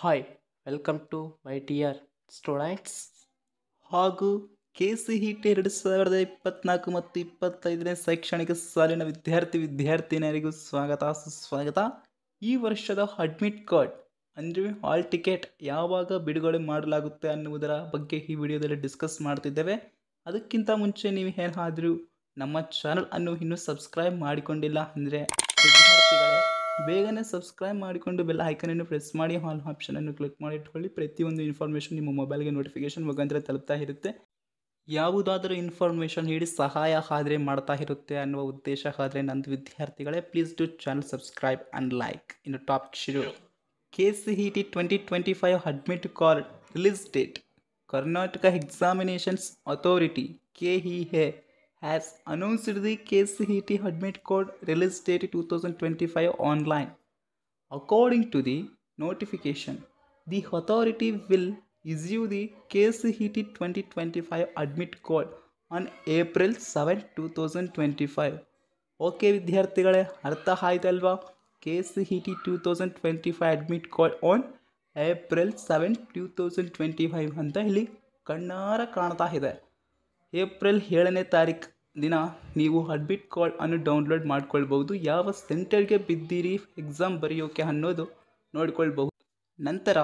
Hi welcome to my dear students ಹಾಗೂ KCET 2024 ಮತ್ತು 25ನೇ ಶೈಕ್ಷಣಿಕ ಸಾಲಿನ ವಿದ್ಯಾರ್ಥಿನಿಯರಿಗೂ ಸುಸ್ವಾಗತ. ಈ ವರ್ಷದ ಅಡ್ಮಿಟ್ ಕಾರ್ಡ್ ಅಂದರೆ ಹಾಲ್ ಟಿಕೆಟ್ ಯಾವಾಗ ಬಿಡುಗಡೆ ಮಾಡಲಾಗುತ್ತೆ ಅನ್ನುವುದರ ಬಗ್ಗೆ ಈ ವಿಡಿಯೋದಲ್ಲಿ ಡಿಸ್ಕಸ್ ಮಾಡ್ತಿದ್ದೇವೆ. ಅದಕ್ಕಿಂತ ಮುಂಚೆ ನೀವು ಏನಾದರೂ ನಮ್ಮ ಚಾನಲ್ ಅನ್ನು ಇನ್ನೂ ಸಬ್ಸ್ಕ್ರೈಬ್ ಮಾಡಿಕೊಂಡಿಲ್ಲ ಅಂದರೆ ವಿದ್ಯಾರ್ಥಿಗಳೇ ಬೇಗನೆ ಸಬ್ಸ್ಕ್ರೈಬ್ ಮಾಡಿಕೊಂಡು ಬೆಲ್ ಐಕನನ್ನು ಪ್ರೆಸ್ ಮಾಡಿ ಆಲ್ ಆಪ್ಷನನ್ನು ಕ್ಲಿಕ್ ಮಾಡಿ ಇಟ್ಕೊಳ್ಳಿ. ಪ್ರತಿಯೊಂದು ಇನ್ಫಾರ್ಮೇಷನ್ ನಿಮ್ಮ ಮೊಬೈಲ್ಗೆ ನೋಟಿಫಿಕೇಶನ್ ಮುಖಾಂತರ ತಲುಪ್ತಾ ಇರುತ್ತೆ. ಯಾವುದಾದರೂ ಇನ್ಫಾರ್ಮೇಷನ್ ನೀಡಿ ಸಹಾಯ ಆದರೆ ಮಾಡ್ತಾ ಇರುತ್ತೆ ಅನ್ನುವ ಉದ್ದೇಶ ಆದರೆ ನಂದು ವಿದ್ಯಾರ್ಥಿಗಳೇ please do channel subscribe and like. ಇನ್ನು ಟಾಪಿಕ್ ಶುರು. KCET 2025 admit card release date. Karnataka examinations authority KEA has announced the KCET admit code release date 2025 online. According to the notification, the authority will issue the KCET 2025 admit code on April 7, 2025. Okay ವಿದ್ಯಾರ್ಥಿಗಳೇ, ಅರ್ಥ ಆಯ್ತಲ್ವಾ? KCET 2025 admit card on April 7, 2025 ಅಂತ ಇಲ್ಲಿ ಕಣ್ಣಾರ ಕಾಣ್ತಾ ಇದೆ. April 7ನೇ ತಾರೀಕು ದಿನ ನೀವು ಅಡ್ಮಿಟ್ ಕಾರ್ಡ್ ಅನ್ನು ಡೌನ್ಲೋಡ್ ಮಾಡ್ಕೊಳ್ಬಹುದು. ಯಾವ ಸೆಂಟರ್ಗೆ ಬಿದ್ದೀರಿ ಎಕ್ಸಾಮ್ ಬರೆಯೋಕೆ ಅನ್ನೋದು ನೋಡ್ಕೊಳ್ಬಹುದು. ನಂತರ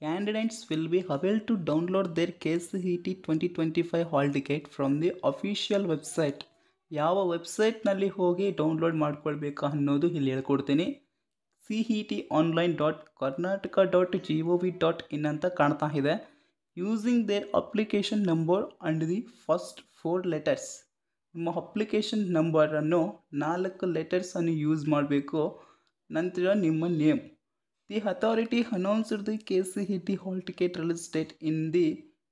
candidates will be able to download their KCET 2025 hall ticket from the official website. ಯಾವ ವೆಬ್ಸೈಟ್ನಲ್ಲಿ ಹೋಗಿ ಡೌನ್ಲೋಡ್ ಮಾಡ್ಕೊಳ್ಬೇಕು ಅನ್ನೋದು ಇಲ್ಲಿ ಹೇಳ್ಕೊಡ್ತೀನಿ. cet.online.karnataka.gov.in ಅಂತ ಕಾಣ್ತಾ ಇದೆ. Using their application number and the first 4 letters. ನಿಮ್ಮ ಅಪ್ಲಿಕೇಶನ್ ನಂಬರನ್ನು 4 ಲೆಟರ್ಸನ್ನು ಯೂಸ್ ಮಾಡಬೇಕು. ನಂತರ ನಿಮ್ಮ name. The authority announced the KCET hall ticket release date in the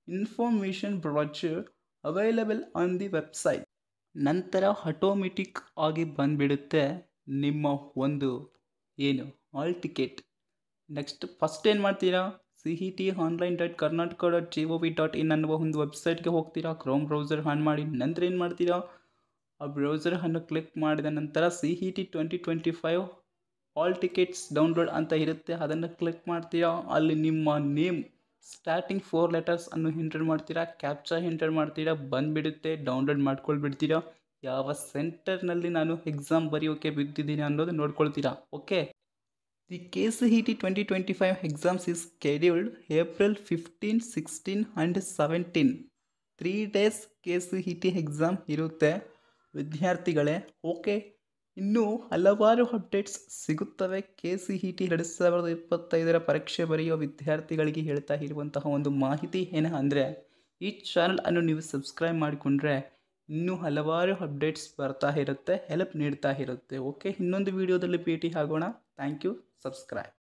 information brochure available on the website. ನಂತರ ಆಟೋಮೆಟಿಕ್ ಆಗಿ ಬಂದುಬಿಡುತ್ತೆ ನಿಮ್ಮ ಒಂದು ಹಾಲ್ ಟಿಕೆಟ್. ನೆಕ್ಸ್ಟ್ ಫಸ್ಟ್ ಏನು ಮಾಡ್ತೀರಾ, cet.online.karnataka.gov.in ಅನ್ನುವ ಒಂದು ವೆಬ್ಸೈಟ್ಗೆ ಹೋಗ್ತೀರಾ. ಕ್ರೋಮ್ ಬ್ರೌಸರ್ ಆನ್ ಮಾಡಿ ನಂತರ ಏನು ಮಾಡ್ತೀರಾ, ಆ ಬ್ರೌಸರನ್ನು ಕ್ಲಿಕ್ ಮಾಡಿದ ನಂತರ CET 2025 ಹಾಲ್ ಟಿಕೆಟ್ಸ್ ಡೌನ್ಲೋಡ್ ಅಂತ ಇರುತ್ತೆ, ಅದನ್ನು ಕ್ಲಿಕ್ ಮಾಡ್ತೀರಾ. ಅಲ್ಲಿ ನಿಮ್ಮ ನೇಮ್ ಸ್ಟಾರ್ಟಿಂಗ್ 4 ಲೆಟರ್ಸ್ ಅನ್ನು ಎಂಟರ್ ಮಾಡ್ತೀರಾ, ಕ್ಯಾಪ್ಚಾ ಎಂಟರ್ ಮಾಡ್ತೀರಾ, ಬಂದುಬಿಡುತ್ತೆ. ಡೌನ್ಲೋಡ್ ಮಾಡ್ಕೊಳ್ಬಿಡ್ತೀರಾ. ಯಾವ ಸೆಂಟರ್ನಲ್ಲಿ ನಾನು ಎಕ್ಸಾಮ್ ಬರೆಯೋಕೆ ಬಿದ್ದಿದ್ದೀನಿ ಅನ್ನೋದು ನೋಡ್ಕೊಳ್ತೀರಾ. Okay. The KCET 2025 exams is scheduled April 15, 16 and 17. 3 days KCET exam ಇರುತ್ತೆ ವಿದ್ಯಾರ್ಥಿಗಳೇ. ಓಕೆ, ಇನ್ನೂ ಹಲವಾರು ಅಪ್ಡೇಟ್ಸ್ ಸಿಗುತ್ತವೆ. KCET 2025 ಪರೀಕ್ಷೆ ಬರೆಯುವ ವಿದ್ಯಾರ್ಥಿಗಳಿಗೆ ಹೇಳ್ತಾ ಇರುವಂತಹ ಒಂದು ಮಾಹಿತಿ ಏನು ಅಂದರೆ, ಈ ಚಾನಲ್ ಅನ್ನು ನೀವು ಸಬ್ಸ್ಕ್ರೈಬ್ ಮಾಡಿಕೊಂಡ್ರೆ ಇನ್ನೂ ಹಲವಾರು ಅಪ್ಡೇಟ್ಸ್ ಬರ್ತಾ ಇರುತ್ತೆ, ಹೆಲ್ಪ್ ನೀಡ್ತಾ ಇರುತ್ತೆ. ಓಕೆ, ಇನ್ನೊಂದು ವಿಡಿಯೋದಲ್ಲಿ ಭೇಟಿ ಆಗೋಣ. Thank you. ಸಬ್ಸ್ಕ್ರೈಬ್.